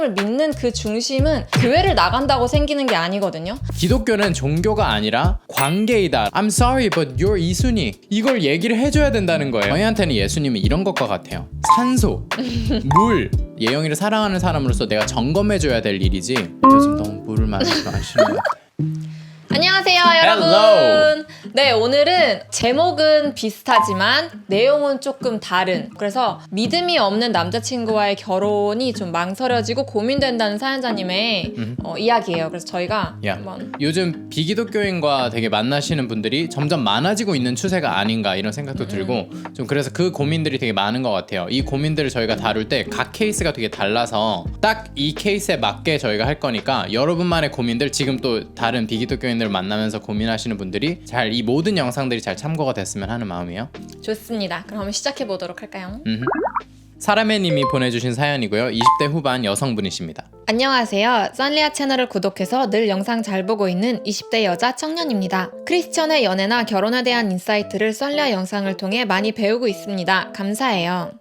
하나님을 믿는 그 중심은 교회를 나간다고 생기는 게 아니거든요. 기독교는 종교가 아니라 관계이다. I'm sorry but you're 이순이. 이걸 얘기를 해줘야 된다는 거예요. 저희한테는 예수님이 이런 것과 같아요. 산소, 물. 예영이를 사랑하는 사람으로서 내가 점검해줘야 될 일이지. 요즘 너무 물을 많이 마시는 것 같아. 안녕하세요 여러분. Hello. 네, 오늘은 제목은 비슷하지만 내용은 조금 다른, 그래서 믿음이 없는 남자친구와의 결혼이 좀 망설여지고 고민된다는 사연자님의 이야기예요. 그래서 저희가 한번 요즘 비기독교인과 되게 만나시는 분들이 점점 많아지고 있는 추세가 아닌가 이런 생각도 들고 좀 그래서 그 고민들이 되게 많은 것 같아요. 이 고민들을 저희가 다룰 때 각 케이스가 되게 달라서 딱 이 케이스에 맞게 저희가 할 거니까 여러분만의 고민들, 지금 또 다른 비기독교인들 만나면서 고민하시는 분들이 잘 이 모든 영상들이 잘 참고가 됐으면 하는 마음이에요. 좋습니다. 그럼 한번 시작해 보도록 할까요? 사라메님이 보내주신 사연이고요. 20대 후반 여성분이십니다. 안녕하세요. 썬리아 채널을 구독해서 늘 영상 잘 보고 있는 20대 여자 청년입니다. 크리스천의 연애나 결혼에 대한 인사이트를 썬리아 영상을 통해 많이 배우고 있습니다. 감사해요.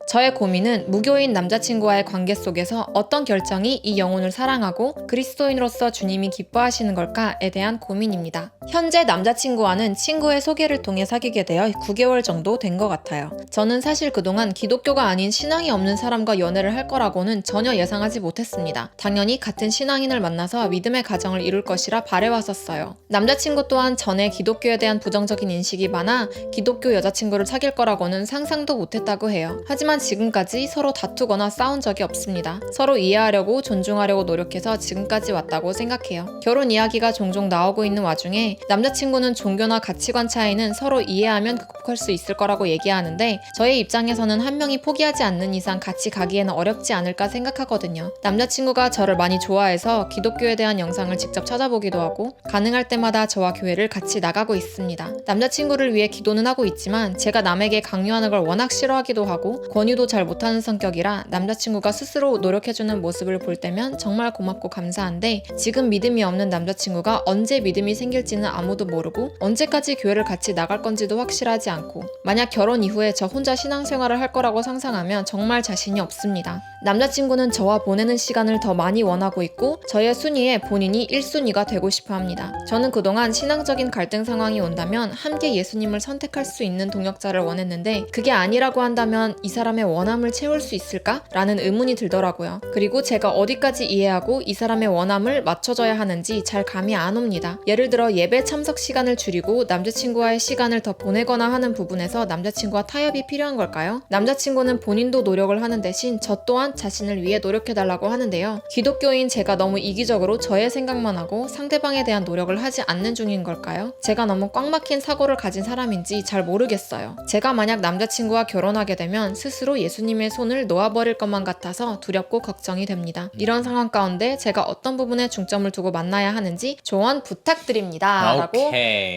저의 고민은 무교인 남자친구와의 관계 속에서 어떤 결정이 이 영혼을 사랑하고 그리스도인으로서 주님이 기뻐하시는 걸까에 대한 고민입니다. 현재 남자친구와는 친구의 소개를 통해 사귀게 되어 9개월 정도 된 것 같아요. 저는 사실 그동안 기독교가 아닌 신앙이 없는 사람과 연애를 할 거라고는 전혀 예상하지 못했습니다. 당연히 같은 신앙인을 만나서 믿음의 가정을 이룰 것이라 바래왔었어요. 남자친구 또한 전에 기독교에 대한 부정적인 인식이 많아 기독교 여자친구를 사귈 거라고는 상상도 못했다고 해요. 하지만 지금까지 서로 다투거나 싸운 적이 없습니다. 서로 이해하려고 존중하려고 노력해서 지금까지 왔다고 생각해요. 결혼 이야기가 종종 나오고 있는 와중에 남자친구는 종교나 가치관 차이는 서로 이해하면 극복할 수 있을 거라고 얘기하는데 저의 입장에서는 한 명이 포기하지 않는 이상 같이 가기에는 어렵지 않을까 생각하거든요. 남자친구가 저를 많이 좋아해서 기독교에 대한 영상을 직접 찾아보기도 하고 가능할 때마다 저와 교회를 같이 나가고 있습니다. 남자친구를 위해 기도는 하고 있지만 제가 남에게 강요하는 걸 워낙 싫어하기도 하고 권유도 잘 못하는 성격이라 남자친구가 스스로 노력해주는 모습을 볼 때면 정말 고맙고 감사한데 지금 믿음이 없는 남자친구가 언제 믿음이 생길지는 아무도 모르고 언제까지 교회를 같이 나갈 건지도 확실하지 않고 만약 결혼 이후에 저 혼자 신앙생활을 할 거라고 상상하면 정말 자신이 없습니다. 남자친구는 저와 보내는 시간을 더 많이 원하고 있고 저의 순위에 본인이 1순위가 되고 싶어 합니다. 저는 그동안 신앙적인 갈등 상황이 온다면 함께 예수님을 선택할 수 있는 동역자를 원했는데 그게 아니라고 한다면 이 사람의 원함을 채울 수 있을까? 라는 의문이 들더라고요. 그리고 제가 어디까지 이해하고 이 사람의 원함을 맞춰줘야 하는지 잘 감이 안 옵니다. 예를 들어 예배 참석 시간을 줄이고 남자친구와의 시간을 더 보내거나 하는 부분에서 남자친구와 타협이 필요한 걸까요? 남자친구는 본인도 노력을 하는 대신 저 또한 자신을 위해 노력해달라고 하는데요. 기독교인 제가 너무 이기적으로 저의 생각만 하고 상대방에 대한 노력을 하지 않는 중인 걸까요? 제가 너무 꽉 막힌 사고를 가진 사람인지 잘 모르겠어요. 제가 만약 남자친구와 결혼하게 되면 스스로 예수님의 손을 놓아버릴 것만 같아서 두렵고 걱정이 됩니다. 이런 상황 가운데 제가 어떤 부분에 중점을 두고 만나야 하는지 조언 부탁드립니다. 라고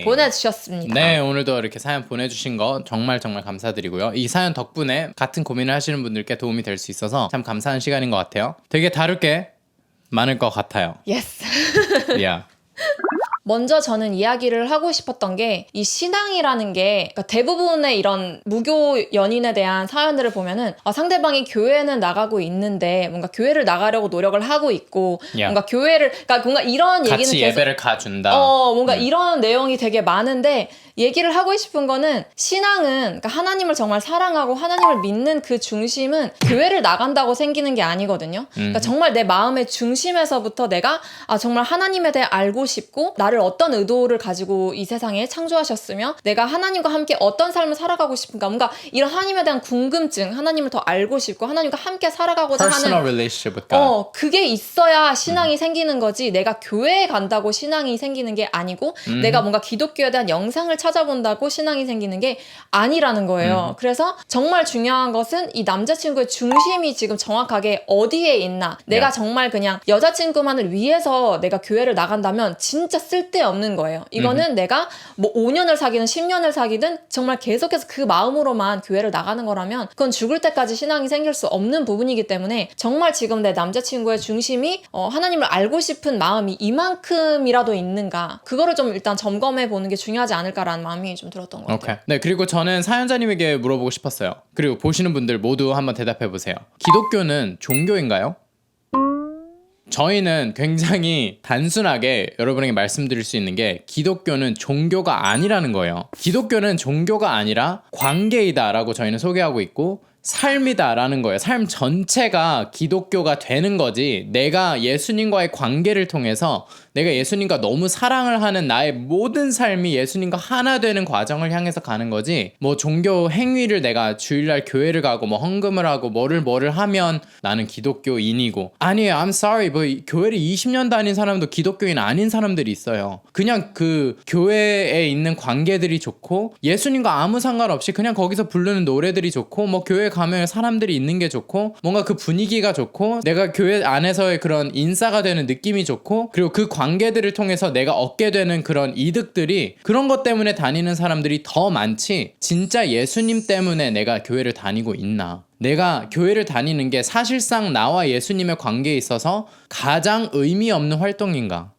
보내주셨습니다. 네, 오늘도 이렇게 사연 보내주신 거 정말 감사드리고요. 이 사연 덕분에 같은 고민을 하시는 분들께 도움이 될 수 있어서 참 감사한 시간인 것 같아요. 되게 다룰 게 많을 것 같아요. 예스. yeah. 먼저 저는 이야기를 하고 싶었던 게 이 신앙이라는 게 그러니까 대부분의 이런 무교 연인에 대한 사연들을 보면은 상대방이 교회는 나가고 있는데 뭔가 교회를 나가려고 노력을 하고 있고 뭔가 교회를 그러니까 뭔가 이런 얘기는 같이 예배를 가준다. 뭔가 이런 내용이 되게 많은데 얘기를 하고 싶은 거는 신앙은 그러니까 하나님을 정말 사랑하고 하나님을 믿는 그 중심은 교회를 나간다고 생기는 게 아니거든요. 그러니까 정말 내 마음의 중심에서부터 내가 정말 하나님에 대해 알고 싶고 나를 어떤 의도를 가지고 이 세상에 창조하셨으며 내가 하나님과 함께 어떤 삶을 살아가고 싶은가, 뭔가 이런 하나님에 대한 궁금증, 하나님을 더 알고 싶고 하나님과 함께 살아가고자 Personal 하는 relationship with God. 그게 있어야 신앙이 생기는 거지 내가 교회에 간다고 신앙이 생기는 게 아니고 내가 뭔가 기독교에 대한 영상을 찾아본다고 신앙이 생기는 게 아니라는 거예요. 그래서 정말 중요한 것은 이 남자친구의 중심이 지금 정확하게 어디에 있나. 내가 정말 그냥 여자친구만을 위해서 내가 교회를 나간다면 진짜 쓸데없는 쓸데없는 거예요. 이거는 내가 뭐 5년을 사귀든 10년을 사귀든 정말 계속해서 그 마음으로만 교회를 나가는 거라면 그건 죽을 때까지 신앙이 생길 수 없는 부분이기 때문에 정말 지금 내 남자친구의 중심이 하나님을 알고 싶은 마음이 이만큼이라도 있는가, 그거를 좀 일단 점검해 보는 게 중요하지 않을까라는 마음이 좀 들었던 것 같아요. 오케이. 네, 그리고 저는 사연자님에게 물어보고 싶었어요. 그리고 보시는 분들 모두 한번 대답해 보세요. 기독교는 종교인가요? 저희는 굉장히 단순하게 여러분에게 말씀드릴 수 있는 게 기독교는 종교가 아니라는 거예요. 기독교는 종교가 아니라 관계이다라고 저희는 소개하고 있고 삶이다라는 거예요. 삶 전체가 기독교가 되는 거지, 내가 예수님과의 관계를 통해서 내가 예수님과 너무 사랑을 하는 나의 모든 삶이 예수님과 하나 되는 과정을 향해서 가는 거지, 뭐 종교 행위를 내가 주일날 교회를 가고 뭐 헌금을 하고 뭐를 하면 나는 기독교인이고, 아니에요. I'm sorry. 뭐 교회를 20년 다닌 사람도 기독교인 아닌 사람들이 있어요. 그냥 그 교회에 있는 관계들이 좋고 예수님과 아무 상관없이 그냥 거기서 부르는 노래들이 좋고 뭐 교회 가면 사람들이 있는 게 좋고 뭔가 그 분위기가 좋고 내가 교회 안에서의 그런 인싸가 되는 느낌이 좋고, 그리고 그 관계들을 통해서 내가 얻게 되는 그런 이득들이, 그런 것 때문에 다니는 사람들이 더 많지, 진짜 예수님 때문에 내가 교회를 다니고 있나, 내가 교회를 다니는 게 사실상 나와 예수님의 관계에 있어서 가장 의미 없는 활동인가.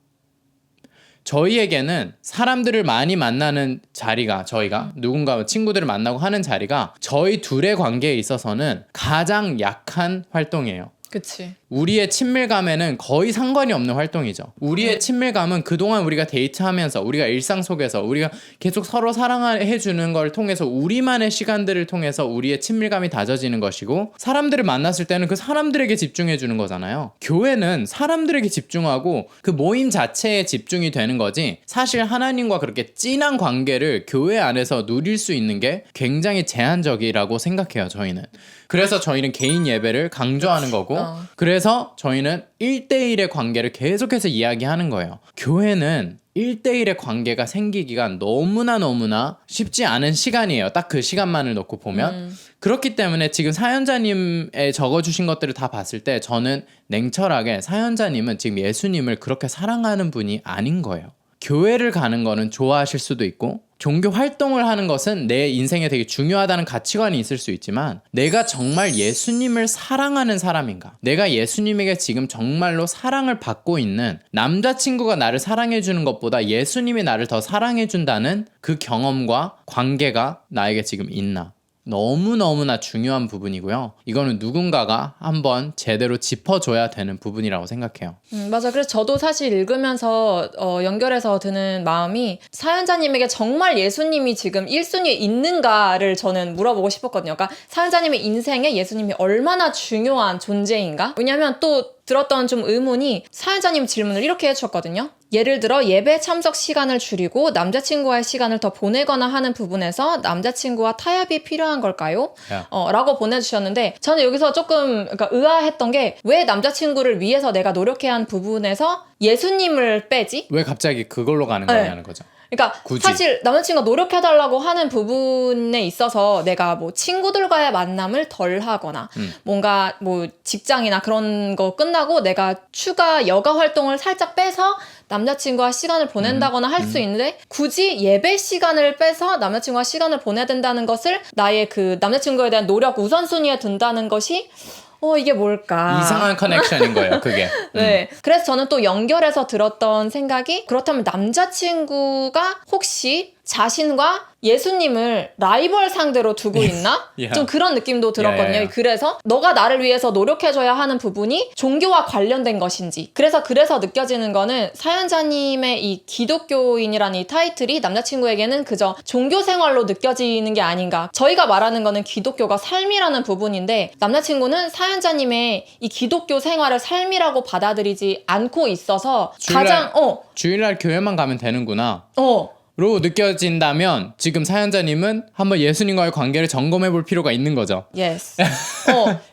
저희에게는 사람들을 많이 만나는 자리가, 저희가 누군가 친구들을 만나고 하는 자리가 저희 둘의 관계에 있어서는 가장 약한 활동이에요. 그치. 우리의 친밀감에는 거의 상관이 없는 활동이죠. 우리의 친밀감은 그동안 우리가 데이트하면서 우리가 일상 속에서 우리가 계속 서로 사랑해주는 걸 통해서 우리만의 시간들을 통해서 우리의 친밀감이 다져지는 것이고, 사람들을 만났을 때는 그 사람들에게 집중해주는 거잖아요. 교회는 사람들에게 집중하고 그 모임 자체에 집중이 되는 거지, 사실 하나님과 그렇게 진한 관계를 교회 안에서 누릴 수 있는 게 굉장히 제한적이라고 생각해요, 저희는. 그래서 저희는 개인 예배를 강조하는 거고, 그래서 저희는 1대1의 관계를 계속해서 이야기하는 거예요. 교회는 1대1의 관계가 생기기가 너무나 쉽지 않은 시간이에요. 딱 그 시간만을 놓고 보면. 그렇기 때문에 지금 사연자님의 적어주신 것들을 다 봤을 때 저는 냉철하게 사연자님은 지금 예수님을 그렇게 사랑하는 분이 아닌 거예요. 교회를 가는 거는 좋아하실 수도 있고 종교 활동을 하는 것은 내 인생에 되게 중요하다는 가치관이 있을 수 있지만, 내가 정말 예수님을 사랑하는 사람인가, 내가 예수님에게 지금 정말로 사랑을 받고 있는, 남자친구가 나를 사랑해주는 것보다 예수님이 나를 더 사랑해준다는 그 경험과 관계가 나에게 지금 있나, 너무나 중요한 부분이고요. 이거는 누군가가 한번 제대로 짚어줘야 되는 부분이라고 생각해요. 맞아. 그래서 저도 사실 읽으면서 연결해서 드는 마음이, 사연자님에게 정말 예수님이 지금 1순위에 있는가를 저는 물어보고 싶었거든요. 그러니까 사연자님의 인생에 예수님이 얼마나 중요한 존재인가? 왜냐면 또 들었던 좀 의문이, 사연자님 질문을 이렇게 해주셨거든요. 예를 들어 예배 참석 시간을 줄이고 남자친구와의 시간을 더 보내거나 하는 부분에서 남자친구와 타협이 필요한 걸까요? 라고 보내주셨는데, 저는 여기서 조금 의아했던 게, 왜 남자친구를 위해서 내가 노력해야 하는 부분에서 예수님을 빼지? 왜 갑자기 그걸로 가는 거냐는 거죠. 그러니까 굳이. 사실 남자친구가 노력해달라고 하는 부분에 있어서 내가 뭐 친구들과의 만남을 덜 하거나 뭔가 뭐 직장이나 그런 거 끝나고 내가 추가 여가 활동을 살짝 빼서 남자친구와 시간을 보낸다거나 할 수 있는데, 굳이 예배 시간을 빼서 남자친구와 시간을 보내야 된다는 것을 나의 그 남자친구에 대한 노력 우선순위에 둔다는 것이 이게 뭘까? 이상한 커넥션인 거예요, 그게. 네. 그래서 저는 또 연결해서 들었던 생각이, 그렇다면 남자친구가 혹시 자신과 예수님을 라이벌 상대로 두고 있나? Yeah. 좀 그런 느낌도 들었거든요. Yeah. 그래서 너가 나를 위해서 노력해줘야 하는 부분이 종교와 관련된 것인지. 그래서 느껴지는 거는, 사연자님의 이 기독교인이라는 이 타이틀이 남자친구에게는 그저 종교 생활로 느껴지는 게 아닌가. 저희가 말하는 거는 기독교가 삶이라는 부분인데, 남자친구는 사연자님의 이 기독교 생활을 삶이라고 받아들이지 않고 있어서 주일날 교회만 가면 되는구나. 느껴진다면 지금 사연자님은 한번 예수님과의 관계를 점검해 볼 필요가 있는 거죠. Yes.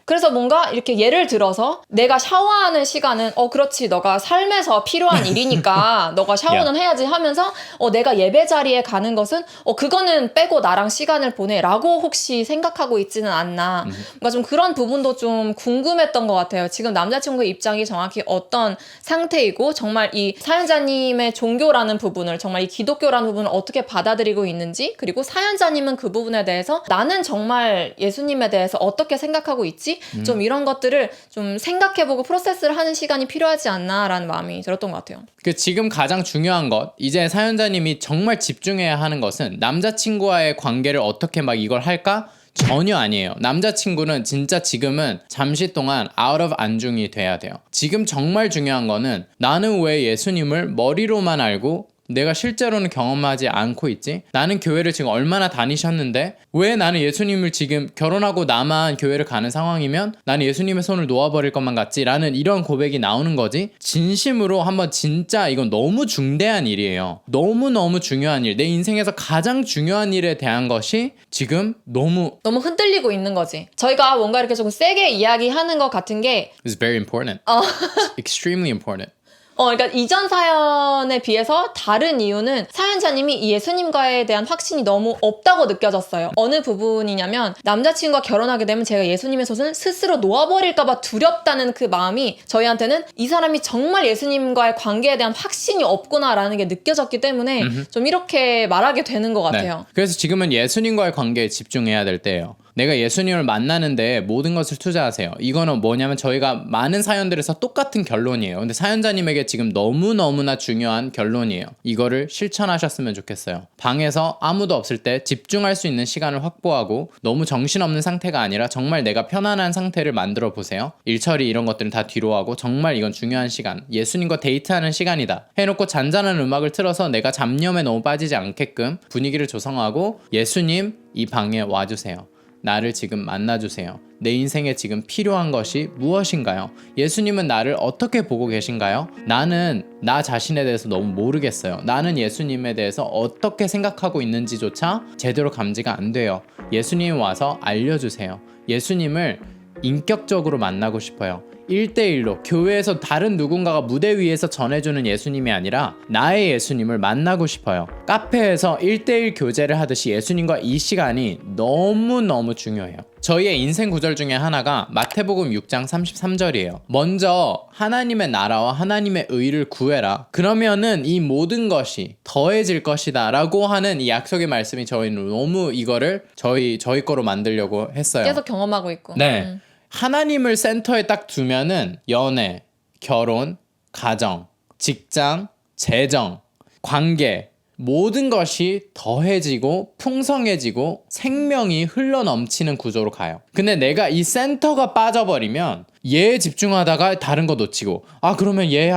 그래서 뭔가 이렇게 예를 들어서 내가 샤워하는 시간은 그렇지 너가 삶에서 필요한 일이니까 너가 샤워는 해야지 하면서 내가 예배 자리에 가는 것은 그거는 빼고 나랑 시간을 보내라고 혹시 생각하고 있지는 않나. 뭔가 좀 그런 부분도 좀 궁금했던 것 같아요. 지금 남자친구의 입장이 정확히 어떤 상태이고 정말 이 사연자님의 종교라는 부분을 정말 이 기독교라는 부분을 어떻게 받아들이고 있는지, 그리고 사연자님은 그 부분에 대해서 나는 정말 예수님에 대해서 어떻게 생각하고 있지? 좀 이런 것들을 좀 생각해보고 프로세스를 하는 시간이 필요하지 않나라는 마음이 들었던 것 같아요. 지금 가장 중요한 것, 이제 사연자님이 정말 집중해야 하는 것은 남자친구와의 관계를 어떻게 막 이걸 할까? 전혀 아니에요. 남자친구는 진짜 지금은 잠시 동안 out of 안중이 돼야 돼요. 지금 정말 중요한 거는 나는 왜 예수님을 머리로만 알고 내가 실제로는 경험하지 않고 있지? 나는 교회를 지금 얼마나 다니셨는데 왜 나는 예수님을 지금 결혼하고 나만 교회를 가는 상황이면 나는 예수님의 손을 놓아버릴 것만 같지? 라는 이런 고백이 나오는 거지. 진심으로 한번 진짜 이건 너무 중대한 일이에요. 너무너무 중요한 일, 내 인생에서 가장 중요한 일에 대한 것이 지금 너무 흔들리고 있는 거지. 저희가 뭔가 이렇게 조금 세게 이야기하는 것 같은 게 It's very important. It's extremely important. 그러니까 이전 사연에 비해서 다른 이유는 사연자님이 이 예수님과에 대한 확신이 너무 없다고 느껴졌어요. 어느 부분이냐면 남자친구가 결혼하게 되면 제가 예수님의 손을 스스로 놓아버릴까봐 두렵다는 그 마음이 저희한테는 이 사람이 정말 예수님과의 관계에 대한 확신이 없구나라는 게 느껴졌기 때문에 좀 이렇게 말하게 되는 것 같아요. 네. 그래서 지금은 예수님과의 관계에 집중해야 될 때예요. 내가 예수님을 만나는데 모든 것을 투자하세요. 이거는 뭐냐면 저희가 많은 사연들에서 똑같은 결론이에요. 근데 사연자님에게 지금 너무너무나 중요한 결론이에요. 이거를 실천하셨으면 좋겠어요. 방에서 아무도 없을 때 집중할 수 있는 시간을 확보하고 너무 정신없는 상태가 아니라 정말 내가 편안한 상태를 만들어 보세요. 일처리 이런 것들은 다 뒤로 하고 정말 이건 중요한 시간. 예수님과 데이트하는 시간이다. 해놓고 잔잔한 음악을 틀어서 내가 잡념에 너무 빠지지 않게끔 분위기를 조성하고 예수님 이 방에 와주세요. 나를 지금 만나주세요. 내 인생에 지금 필요한 것이 무엇인가요? 예수님은 나를 어떻게 보고 계신가요? 나는 나 자신에 대해서 너무 모르겠어요. 나는 예수님에 대해서 어떻게 생각하고 있는지조차 제대로 감지가 안 돼요. 예수님 와서 알려주세요. 예수님을 인격적으로 만나고 싶어요. 1대1로 교회에서 다른 누군가가 무대 위에서 전해주는 예수님이 아니라 나의 예수님을 만나고 싶어요. 카페에서 1대1 교제를 하듯이 예수님과 이 시간이 너무너무 중요해요. 저희의 인생 구절 중에 하나가 마태복음 6장 33절이에요. 먼저 하나님의 나라와 하나님의 의를 구해라. 그러면은 이 모든 것이 더해질 것이다 라고 하는 이 약속의 말씀이 저희는 너무 이거를 저희 거로 만들려고 했어요. 계속 경험하고 있고. 네. 하나님을 센터에 딱 두면은 연애, 결혼, 가정, 직장, 재정, 관계 모든 것이 더해지고 풍성해지고 생명이 흘러넘치는 구조로 가요. 근데 내가 이 센터가 빠져버리면 얘에 집중하다가 다른 거 놓치고 그러면 얘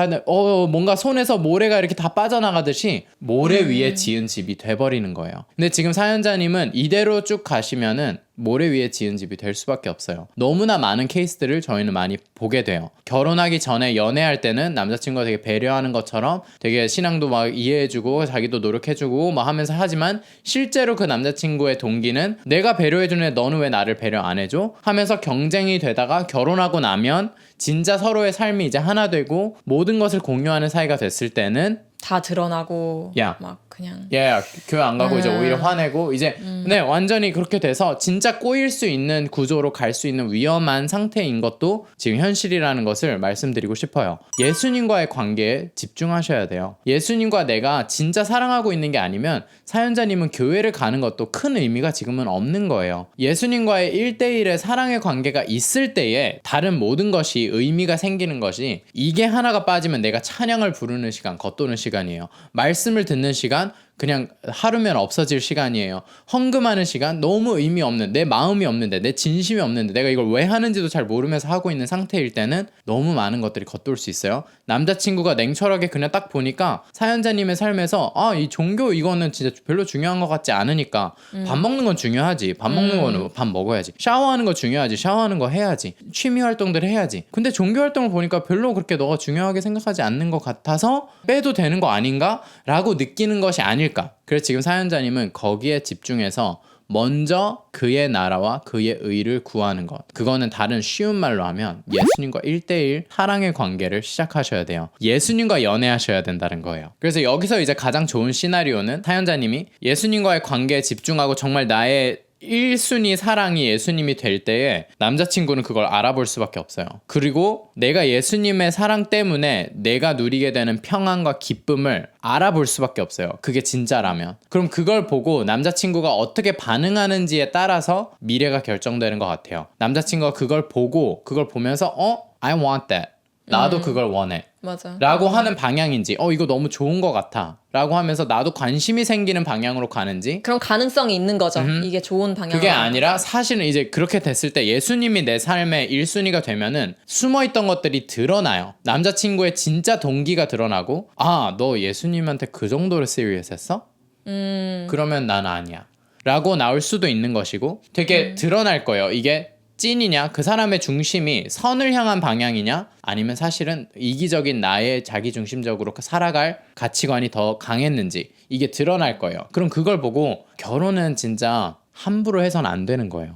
뭔가 손에서 모래가 이렇게 다 빠져나가듯이 모래 위에 지은 집이 돼버리는 거예요. 근데 지금 사연자님은 이대로 쭉 가시면은 모래 위에 지은 집이 될 수밖에 없어요. 너무나 많은 케이스들을 저희는 많이 보게 돼요. 결혼하기 전에 연애할 때는 남자친구가 되게 배려하는 것처럼 되게 신앙도 막 이해해주고 자기도 노력해주고 막 하면서 하지만 실제로 그 남자친구의 동기는 내가 배려해주는데 너는 왜 나를 배려 안 해줘? 하면서 경쟁이 되다가 결혼하고 나면 진짜 서로의 삶이 이제 하나 되고 모든 것을 공유하는 사이가 됐을 때는 다 드러나고 막 그냥 교회 안 가고 이제 오히려 화내고 이제 네 완전히 그렇게 돼서 진짜 꼬일 수 있는 구조로 갈 수 있는 위험한 상태인 것도 지금 현실이라는 것을 말씀드리고 싶어요. 예수님과의 관계에 집중하셔야 돼요. 예수님과 내가 진짜 사랑하고 있는 게 아니면 사연자님은 교회를 가는 것도 큰 의미가 지금은 없는 거예요. 예수님과의 1대1의 사랑의 관계가 있을 때에 다른 모든 것이 의미가 생기는 것이 이게 하나가 빠지면 내가 찬양을 부르는 시간, 겉도는 시간이에요. 말씀을 듣는 시간 그냥 하루면 없어질 시간이에요. 헌금하는 시간 너무 의미 없는 내 마음이 없는데 내 진심이 없는데 내가 이걸 왜 하는지도 잘 모르면서 하고 있는 상태일 때는 너무 많은 것들이 겉돌 수 있어요. 남자친구가 냉철하게 그냥 딱 보니까 사연자님의 삶에서 이 종교 이거는 진짜 별로 중요한 것 같지 않으니까 밥 먹는 건 중요하지. 밥 먹는 거는 밥 먹어야지. 샤워하는 거 중요하지. 샤워하는 거 해야지. 취미 활동들 해야지. 근데 종교 활동을 보니까 별로 그렇게 너가 중요하게 생각하지 않는 것 같아서 빼도 되는 거 아닌가? 라고 느끼는 것이 아닐까 아닐까. 그래서 지금 사연자님은 거기에 집중해서 먼저 그의 나라와 그의 의를 구하는 것. 그거는 다른 쉬운 말로 하면 예수님과 1대1 사랑의 관계를 시작하셔야 돼요. 예수님과 연애하셔야 된다는 거예요. 그래서 여기서 이제 가장 좋은 시나리오는 사연자님이 예수님과의 관계에 집중하고 정말 나의 1순위 사랑이 예수님이 될 때에 남자친구는 그걸 알아볼 수밖에 없어요. 그리고 내가 예수님의 사랑 때문에 내가 누리게 되는 평안과 기쁨을 알아볼 수밖에 없어요. 그게 진짜라면. 그럼 그걸 보고 남자친구가 어떻게 반응하는지에 따라서 미래가 결정되는 것 같아요. 남자친구가 그걸 보고 그걸 보면서 I want that. 나도 그걸 원해. 맞아. 라고 하는 방향인지 이거 너무 좋은 것 같아 라고 하면서 나도 관심이 생기는 방향으로 가는지 그런 가능성이 있는 거죠. 이게 좋은 방향으로. 그게 아니라 사실은 이제 그렇게 됐을 때 예수님이 내 삶의 1순위가 되면은 숨어있던 것들이 드러나요. 남자친구의 진짜 동기가 드러나고 너 예수님한테 그 정도로 시리어스했어? 그러면 난 아니야 라고 나올 수도 있는 것이고 되게 드러날 거예요. 이게 찐이냐 그 사람의 중심이 선을 향한 방향이냐 아니면 사실은 이기적인 나의 자기중심적으로 살아갈 가치관이 더 강했는지 이게 드러날 거예요. 그럼 그걸 보고 결혼은 진짜 함부로 해서는 안 되는 거예요.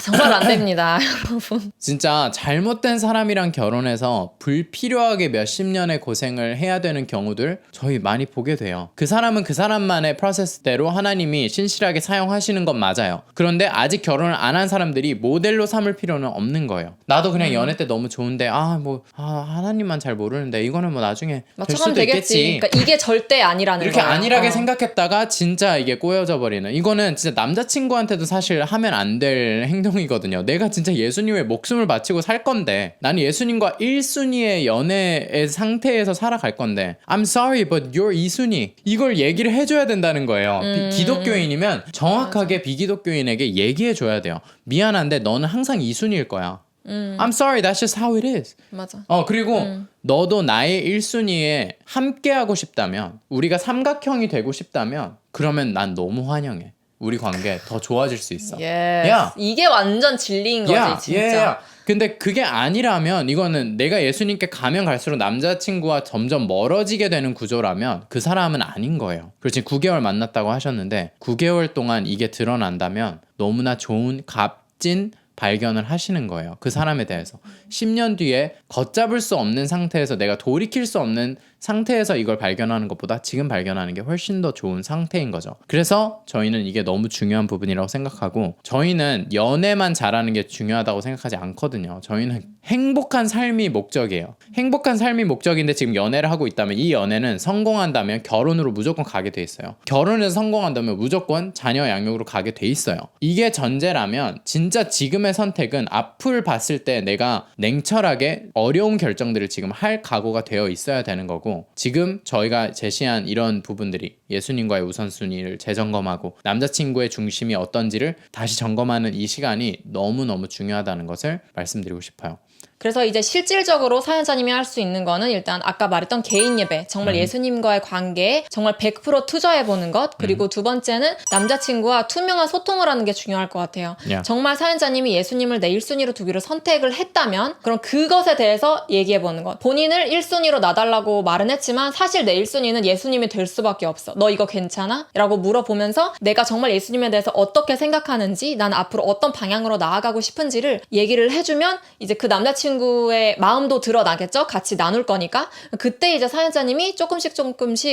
정말 안 됩니다, 여러분. 진짜 잘못된 사람이랑 결혼해서 불필요하게 몇십 년의 고생을 해야 되는 경우들 저희 많이 보게 돼요. 그 사람은 그 사람만의 프로세스대로 하나님이 신실하게 사용하시는 건 맞아요. 그런데 아직 결혼을 안 한 사람들이 모델로 삼을 필요는 없는 거예요. 나도 그냥 연애 때 너무 좋은데 하나님만 잘 모르는데 이거는 뭐 나중에 될 수도 있겠지. 그러니까 이게 절대 아니라는 이렇게 거예요. 안일하게 생각했다가 진짜 이게 꼬여져 버리는. 이거는 진짜 남자친구한테도 사실 하면 안 될 행동이거든요. 내가 진짜 예수님의 목숨을 바치고 살 건데 나는 예수님과 1순위의 연애의 상태에서 살아갈 건데 I'm sorry but you're 2순위 이걸 얘기를 해줘야 된다는 거예요. 기독교인이면 정확하게 비기독교인에게 얘기해줘야 돼요. 미안한데 너는 항상 2순위일 거야. I'm sorry that's just how it is. 맞아. 그리고 너도 나의 1순위에 함께하고 싶다면 우리가 삼각형이 되고 싶다면 그러면 난 너무 환영해. 우리 관계 더 좋아질 수 있어. Yes. 이게 완전 진리인 거지 진짜. 근데 그게 아니라면 이거는 내가 예수님께 가면 갈수록 남자친구와 점점 멀어지게 되는 구조라면 그 사람은 아닌 거예요. 그리고 지금 9개월 만났다고 하셨는데 9개월 동안 이게 드러난다면 너무나 좋은 값진 발견을 하시는 거예요. 그 사람에 대해서 10년 뒤에 걷잡을 수 없는 상태에서 내가 돌이킬 수 없는 상태에서 이걸 발견하는 것보다 지금 발견하는 게 훨씬 더 좋은 상태인 거죠. 그래서 저희는 이게 너무 중요한 부분이라고 생각하고 저희는 연애만 잘하는 게 중요하다고 생각하지 않거든요. 저희는 행복한 삶이 목적이에요. 행복한 삶이 목적인데 지금 연애를 하고 있다면 이 연애는 성공한다면 결혼으로 무조건 가게 돼 있어요. 결혼에서 성공한다면 무조건 자녀 양육으로 가게 돼 있어요. 이게 전제라면 진짜 지금의 선택은 앞을 봤을 때 내가 냉철하게 어려운 결정들을 지금 할 각오가 되어 있어야 되는 거고 지금 저희가 제시한 이런 부분들이 예수님과의 우선순위를 재점검하고 남자친구의 중심이 어떤지를 다시 점검하는 이 시간이 너무너무 중요하다는 것을 말씀드리고 싶어요. 그래서 이제 실질적으로 사연자님이 할 수 있는 거는 일단 아까 말했던 개인 예배, 정말 예수님과의 관계에 정말 100% 투자해보는 것, 그리고 두 번째는 남자친구와 투명한 소통을 하는 게 중요할 것 같아요. 정말 사연자님이 예수님을 내 1순위로 두기로 선택을 했다면 그럼 그것에 대해서 얘기해보는 것. 본인을 1순위로 놔달라고 말은 했지만 사실 내 1순위는 예수님이 될 수밖에 없어. 너 이거 괜찮아? 라고 물어보면서 내가 정말 예수님에 대해서 어떻게 생각하는지, 난 앞으로 어떤 방향으로 나아가고 싶은지를 얘기를 해주면 이제 그 남자친구의 마음도 드러나겠죠? 같이 나눌 거니까. 그때 이제 사연자님이 조금씩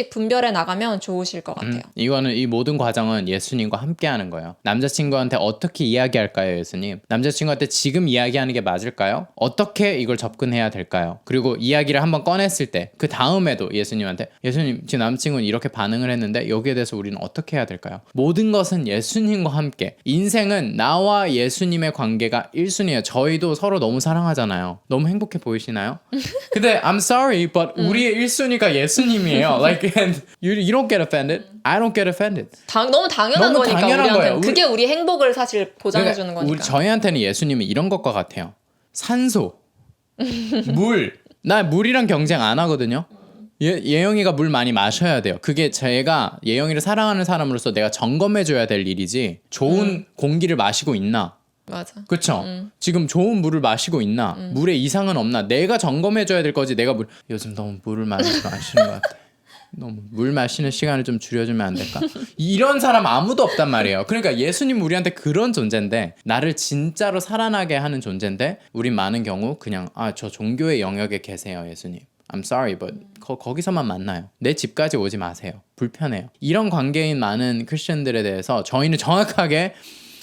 분별해 나가면 좋으실 것 같아요. 이거는 이 모든 과정은 예수님과 함께 하는 거예요. 남자친구한테 어떻게 이야기할까요, 예수님? 남자친구한테 지금 이야기하는 게 맞을까요? 어떻게 이걸 접근해야 될까요? 그리고 이야기를 한번 꺼냈을 때 그 다음에도 예수님한테 예수님 지금 남친구는 이렇게 반응을 했는데 여기에 대해서 우리는 어떻게 해야 될까요? 모든 것은 예수님과 함께. 인생은 나와 예수님의 관계가 1순위예요. 저희도 서로 너무 사랑하잖아요. 너무 행복해 보이시나요? 근데 I'm sorry but 우리의 1순위가 예수님이에요. Like and you don't get offended. I don't get offended. 너무 당연한 너무 거니까 당연한 우리한테는. 거예요. 그게 우리 행복을 사실 보장해주는 거니까. 저희한테는 예수님은 이런 것과 같아요. 산소, 물. 나 물이랑 경쟁 안 하거든요. 예영이가 물 많이 마셔야 돼요. 그게 제가 예영이를 사랑하는 사람으로서 내가 점검해줘야 될 일이지. 좋은 공기를 마시고 있나? 맞아. 그쵸? 지금 좋은 물을 마시고 있나? 물에 이상은 없나? 내가 점검해줘야 될 거지. 내가 요즘 너무 물을 많이 마시는 것 같아. 너무 물 마시는 시간을 좀 줄여주면 안 될까? 이런 사람 아무도 없단 말이에요. 그러니까 예수님 우리한테 그런 존재인데 나를 진짜로 살아나게 하는 존재인데 우린 많은 경우 그냥 저 종교의 영역에 계세요 예수님. I'm sorry, but 거기서만 만나요. 내 집까지 오지 마세요. 불편해요. 이런 관계인 많은 크리스천들에 대해서 저희는 정확하게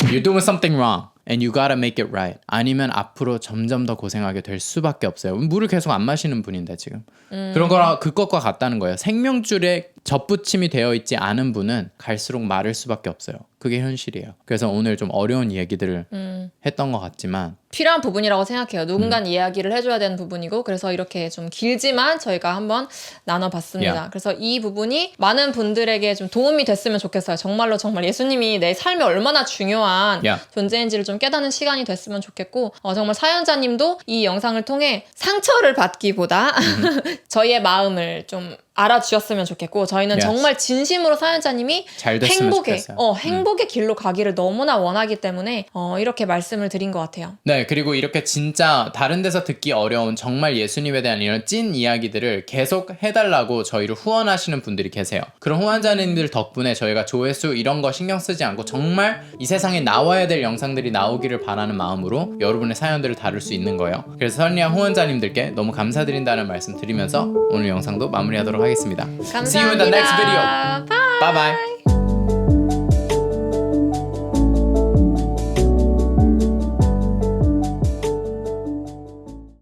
You're doing something wrong and you gotta make it right. 아니면 앞으로 점점 더 고생하게 될 수밖에 없어요. 물을 계속 안 마시는 분인데 지금. 그런 거랑 그것과 같다는 거예요. 생명줄에 접붙임이 되어 있지 않은 분은 갈수록 마를 수밖에 없어요. 그게 현실이에요. 그래서 오늘 좀 어려운 얘기들을 했던 것 같지만 필요한 부분이라고 생각해요. 누군가는 이야기를 해줘야 되는 부분이고 그래서 이렇게 좀 길지만 저희가 한번 나눠봤습니다. Yeah. 그래서 이 부분이 많은 분들에게 좀 도움이 됐으면 좋겠어요. 정말로 정말 예수님이 내 삶에 얼마나 중요한 Yeah. 존재인지를 좀 깨닫는 시간이 됐으면 좋겠고 정말 사연자님도 이 영상을 통해 상처를 받기보다 저희의 마음을 좀 알아주셨으면 좋겠고 저희는 Yes. 정말 진심으로 사연자님이 잘 됐으면 좋겠어요. 행복의 길로 가기를 너무나 원하기 때문에 이렇게 말씀을 드린 것 같아요. 네, 그리고 이렇게 진짜 다른 데서 듣기 어려운 정말 예수님에 대한 이런 찐 이야기들을 계속 해달라고 저희를 후원하시는 분들이 계세요. 그런 후원자님들 덕분에 저희가 조회수 이런 거 신경 쓰지 않고 정말 이 세상에 나와야 될 영상들이 나오기를 바라는 마음으로 여러분의 사연들을 다룰 수 있는 거예요. 그래서 선리한 후원자님들께 너무 감사드린다는 말씀 드리면서 오늘 영상도 마무리하도록 하겠습니다. 감사합니다. See you in the next video. Bye bye.